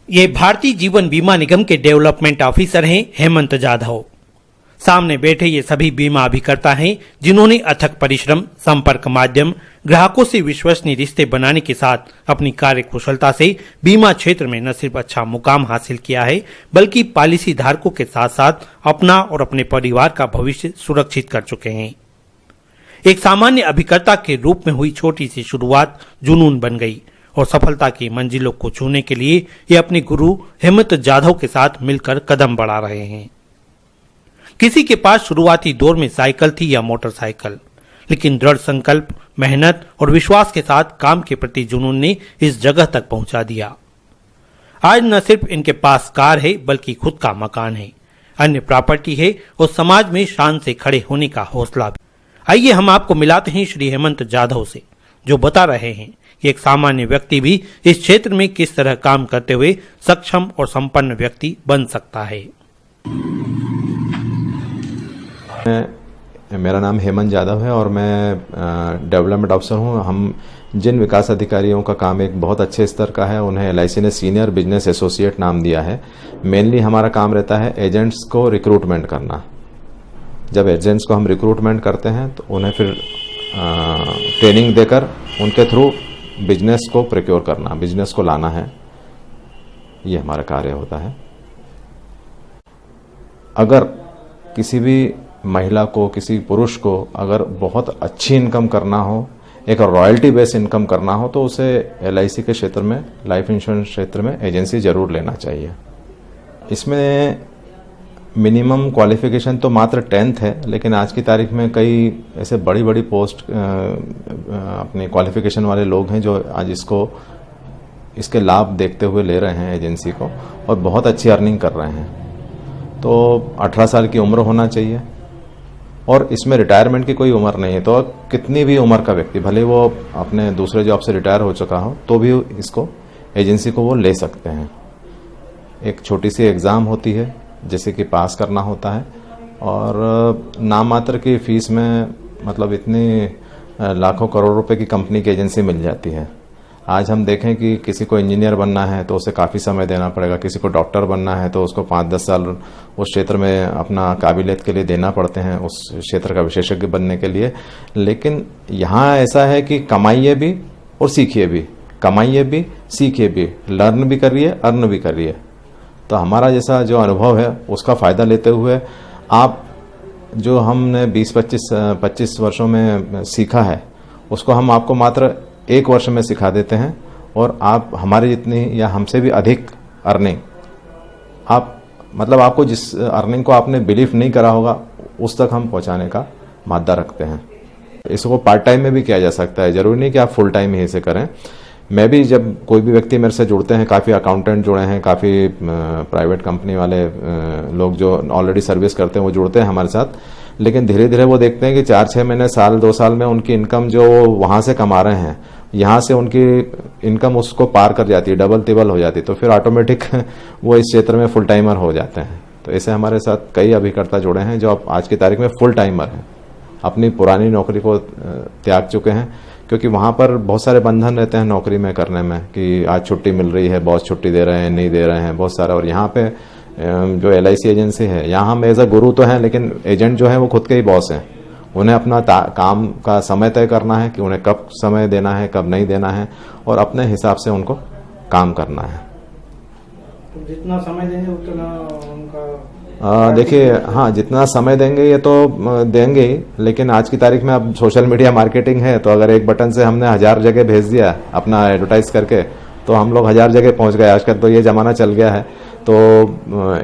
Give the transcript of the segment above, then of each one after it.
ये भारतीय जीवन बीमा निगम के डेवलपमेंट ऑफिसर हैं हेमंत जाधव। सामने बैठे ये सभी बीमा अभिकर्ता हैं जिन्होंने अथक परिश्रम, संपर्क माध्यम, ग्राहकों से विश्वसनीय रिश्ते बनाने के साथ अपनी कार्य कुशलता से बीमा क्षेत्र में न सिर्फ अच्छा मुकाम हासिल किया है बल्कि पॉलिसी धारकों के साथ साथ अपना और अपने परिवार का भविष्य सुरक्षित कर चुके हैं। एक सामान्य अभिकर्ता के रूप में हुई छोटी सी शुरुआत जुनून बन गई और सफलता की मंजिलों को छूने के लिए ये अपने गुरु हेमंत जाधव के साथ मिलकर कदम बढ़ा रहे हैं। किसी के पास शुरुआती दौर में साइकिल थी या मोटरसाइकिल, लेकिन दृढ़ संकल्प, मेहनत और विश्वास के साथ काम के प्रति जुनून ने इस जगह तक पहुंचा दिया। आज न सिर्फ इनके पास कार है बल्कि खुद का मकान है, अन्य प्रॉपर्टी है और समाज में शान से खड़े होने का हौसला भी। आइए हम आपको मिलाते हैं श्री हेमंत जाधव से, जो बता रहे हैं कि एक सामान्य व्यक्ति भी इस क्षेत्र में किस तरह काम करते हुए सक्षम और संपन्न व्यक्ति बन सकता है। मेरा नाम हेमंत जाधव है और मैं डेवलपमेंट ऑफिसर हूं। हम जिन विकास अधिकारियों का काम एक बहुत अच्छे स्तर का है उन्हें LIC ने सीनियर बिजनेस एसोसिएट नाम दिया है। मेनली हमारा काम रहता है एजेंट्स को रिक्रूटमेंट करना। जब एजेंट्स को हम रिक्रूटमेंट करते हैं तो उन्हें फिर ट्रेनिंग देकर उनके थ्रू बिजनेस को प्रोक्योर करना, बिजनेस को लाना है, ये हमारा कार्य होता है। अगर किसी भी महिला को, किसी पुरुष को अगर बहुत अच्छी इनकम करना हो, एक रॉयल्टी बेस इनकम करना हो, तो उसे LIC के क्षेत्र में, लाइफ इंश्योरेंस क्षेत्र में एजेंसी जरूर लेना चाहिए। इसमें मिनिमम क्वालिफिकेशन तो मात्र 10th है, लेकिन आज की तारीख में कई ऐसे बड़ी बड़ी पोस्ट अपनी क्वालिफिकेशन वाले लोग हैं जो आज इसके लाभ देखते हुए ले रहे हैं एजेंसी को और बहुत अच्छी अर्निंग कर रहे हैं। तो 18 साल की उम्र होना चाहिए और इसमें रिटायरमेंट की कोई उम्र नहीं है। तो कितनी भी उम्र का व्यक्ति, भले वो अपने दूसरे जॉब से रिटायर हो चुका हो, तो भी इसको एजेंसी को वो ले सकते हैं। एक छोटी सी एग्ज़ाम होती है जैसे कि पास करना होता है और नाम मात्र की फीस में मतलब इतनी लाखों करोड़ रुपए की कंपनी की एजेंसी मिल जाती है। आज हम देखें कि किसी को इंजीनियर बनना है तो उसे काफ़ी समय देना पड़ेगा, किसी को डॉक्टर बनना है तो उसको 5-10 साल उस क्षेत्र में अपना काबिलियत के लिए देना पड़ते हैं, उस क्षेत्र का विशेषज्ञ बनने के लिए। लेकिन यहाँ ऐसा है कि कमाइए भी और सीखिए भी, कमाइए भी, सीखिए भी, लर्न भी करिए, अर्न भी करिए। तो हमारा जैसा जो अनुभव है उसका फ़ायदा लेते हुए आप जो हमने 20-25 वर्षों में सीखा है उसको हम आपको मात्र 1 वर्ष में सिखा देते हैं और आप हमारी जितनी या हमसे भी अधिक अर्निंग आप मतलब आपको जिस अर्निंग को आपने बिलीव नहीं करा होगा उस तक हम पहुंचाने का मादा रखते हैं। इसको पार्ट टाइम में भी किया जा सकता है, जरूरी नहीं कि आप फुल टाइम ही इसे करें। मैं भी जब कोई भी व्यक्ति मेरे से जुड़ते हैं, काफ़ी अकाउंटेंट जुड़े हैं, काफ़ी प्राइवेट कंपनी वाले लोग जो ऑलरेडी सर्विस करते हैं वो जुड़ते हैं हमारे साथ। लेकिन धीरे धीरे वो देखते हैं कि 4-6 महीने, साल 2 साल में उनकी इनकम जो वहाँ से कमा रहे हैं, यहाँ से उनकी इनकम उसको पार कर जाती है, डबल तिबल हो जाती है, तो फिर ऑटोमेटिक वो इस क्षेत्र में फुल टाइमर हो जाते हैं। तो ऐसे हमारे साथ कई अभिकर्ता जुड़े हैं जो अब आज की तारीख में फुल टाइमर हैं, अपनी पुरानी नौकरी को त्याग चुके हैं, क्योंकि वहाँ पर बहुत सारे बंधन रहते हैं नौकरी में करने में कि आज छुट्टी मिल रही है, बॉस छुट्टी दे रहे हैं, नहीं दे रहे हैं, बहुत सारा। और यहाँ पे जो LIC एजेंसी है, यहाँ हम एज अ गुरु तो हैं लेकिन एजेंट जो है वो खुद के ही बॉस हैं। उन्हें अपना काम का समय तय करना है कि उन्हें कब समय देना है, कब नहीं देना है और अपने हिसाब से उनको काम करना है। तो जितना समय देंगे उतना उनका देखिए, हाँ, जितना समय देंगे ये तो देंगे ही, लेकिन आज की तारीख में अब सोशल मीडिया मार्केटिंग है, तो अगर एक बटन से हमने 1000 जगह भेज दिया अपना एडवर्टाइज करके तो हम लोग 1000 जगह पहुंच गए। आजकल तो ये जमाना चल गया है। तो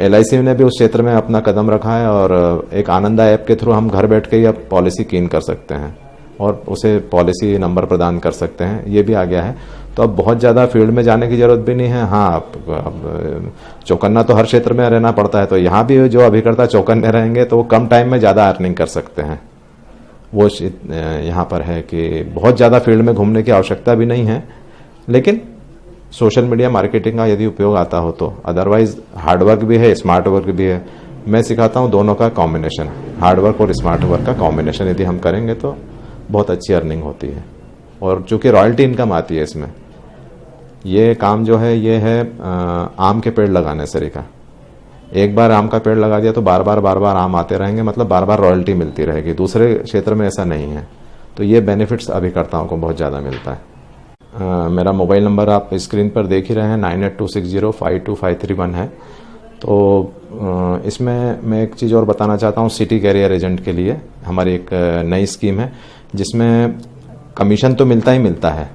LIC ने भी उस क्षेत्र में अपना कदम रखा है और एक आनंदा ऐप के थ्रू हम घर बैठ के ही अब पॉलिसी कीन कर सकते हैं और उसे पॉलिसी नंबर प्रदान कर सकते हैं, ये भी आ गया है। तो अब बहुत ज़्यादा फील्ड में जाने की जरूरत भी नहीं है। हाँ, अब चौकन्ना तो हर क्षेत्र में रहना पड़ता है, तो यहाँ भी जो अभिकर्ता चौकन्ने रहेंगे तो वो कम टाइम में ज़्यादा अर्निंग कर सकते हैं। वो यहाँ पर है कि बहुत ज़्यादा फील्ड में घूमने की आवश्यकता भी नहीं है, लेकिन सोशल मीडिया मार्केटिंग का यदि उपयोग आता हो तो। अदरवाइज हार्डवर्क भी है, स्मार्ट वर्क भी है। मैं सिखाता हूँ दोनों का कॉम्बिनेशन, हार्डवर्क और स्मार्ट वर्क का कॉम्बिनेशन यदि हम करेंगे तो बहुत अच्छी अर्निंग होती है और चूंकि रॉयल्टी इनकम आती है इसमें। ये काम जो है ये है आम के पेड़ लगाने से तरीका। एक बार आम का पेड़ लगा दिया तो बार बार आम आते रहेंगे, मतलब बार बार रॉयल्टी मिलती रहेगी। दूसरे क्षेत्र में ऐसा नहीं है, तो ये बेनिफिट्स अभिकर्ताओं को बहुत ज़्यादा मिलता है। मेरा मोबाइल नंबर आप स्क्रीन पर देख ही रहे हैं, 9826052531 है। तो इसमें मैं एक चीज़ और बताना चाहता हूँ, सिटी कैरियर एजेंट के लिए हमारी एक नई स्कीम है जिसमें कमीशन तो मिलता ही मिलता है,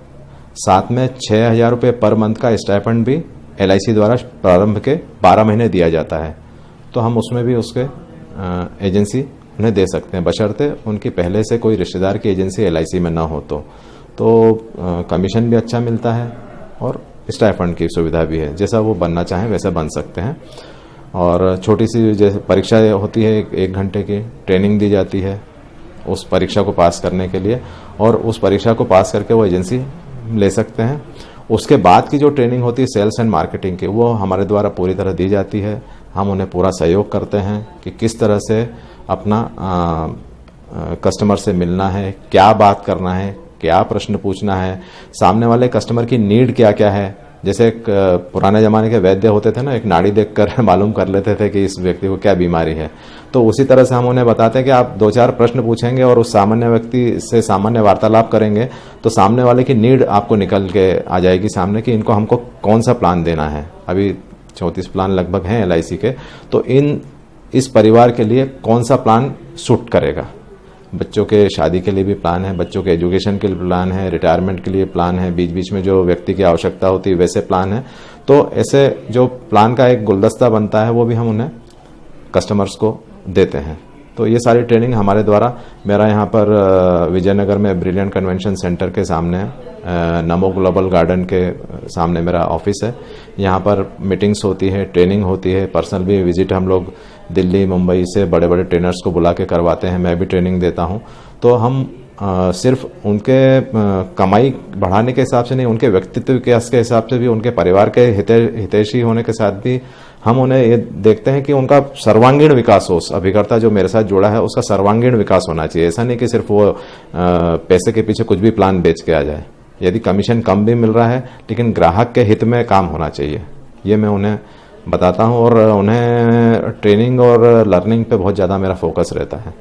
साथ में 6,000 रुपये पर मंथ का स्टाइपेंड भी LIC द्वारा प्रारंभ के 12 महीने दिया जाता है। तो हम उसमें भी उसके एजेंसी उन्हें दे सकते हैं, बशर्ते उनकी पहले से कोई रिश्तेदार की एजेंसी LIC में ना हो। तो कमीशन भी अच्छा मिलता है और स्टाइपेंड की सुविधा भी है, जैसा वो बनना चाहें वैसा बन सकते हैं। और छोटी सी जैसे परीक्षा होती है, 1 घंटे की ट्रेनिंग दी जाती है उस परीक्षा को पास करने के लिए, और उस परीक्षा को पास करके वो एजेंसी ले सकते हैं। उसके बाद की जो ट्रेनिंग होती है सेल्स एंड मार्केटिंग की, वो हमारे द्वारा पूरी तरह दी जाती है। हम उन्हें पूरा सहयोग करते हैं कि किस तरह से अपना कस्टमर से मिलना है, क्या बात करना है, क्या प्रश्न पूछना है, सामने वाले कस्टमर की नीड क्या क्या है। जैसे एक पुराने जमाने के वैद्य होते थे ना, एक नाड़ी देखकर मालूम कर लेते थे कि इस व्यक्ति को क्या बीमारी है। तो उसी तरह से हम उन्हें बताते हैं कि आप 2-4 प्रश्न पूछेंगे और उस सामान्य व्यक्ति से सामान्य वार्तालाप करेंगे तो सामने वाले की नीड आपको निकल के आ जाएगी सामने कि इनको हमको कौन सा प्लान देना है। अभी 34 प्लान लगभग हैं LIC के, तो इस परिवार के लिए कौन सा प्लान सूट करेगा। बच्चों के शादी के लिए भी प्लान है, बच्चों के एजुकेशन के लिए प्लान है, रिटायरमेंट के लिए प्लान है, बीच बीच में जो व्यक्ति की आवश्यकता होती है वैसे प्लान है। तो ऐसे जो प्लान का एक गुलदस्ता बनता है वो भी हम उन्हें कस्टमर्स को देते हैं। तो ये सारी ट्रेनिंग हमारे द्वारा, मेरा यहाँ पर विजयनगर में ब्रिलियंट कन्वेंशन सेंटर के सामने नमो ग्लोबल गार्डन के सामने मेरा ऑफिस है। यहाँ पर मीटिंग्स होती है, ट्रेनिंग होती है, पर्सनल भी विजिट हम लोग दिल्ली मुंबई से बड़े बड़े ट्रेनर्स को बुला के करवाते हैं, मैं भी ट्रेनिंग देता हूँ। तो हम सिर्फ उनके कमाई बढ़ाने के हिसाब से नहीं, उनके व्यक्तित्व विकास के हिसाब से भी, उनके परिवार के हितैषी होने के साथ भी हम उन्हें ये देखते हैं कि उनका सर्वांगीण विकास हो। अभिकर्ता जो मेरे साथ जुड़ा है उसका सर्वांगीण विकास होना चाहिए। ऐसा नहीं कि सिर्फ वो पैसे के पीछे कुछ भी प्लान बेच के आ जाए। यदि कमीशन कम भी मिल रहा है लेकिन ग्राहक के हित में काम होना चाहिए, ये मैं उन्हें बताता हूँ। और उन्हें ट्रेनिंग और लर्निंग पे बहुत ज़्यादा मेरा फोकस रहता है।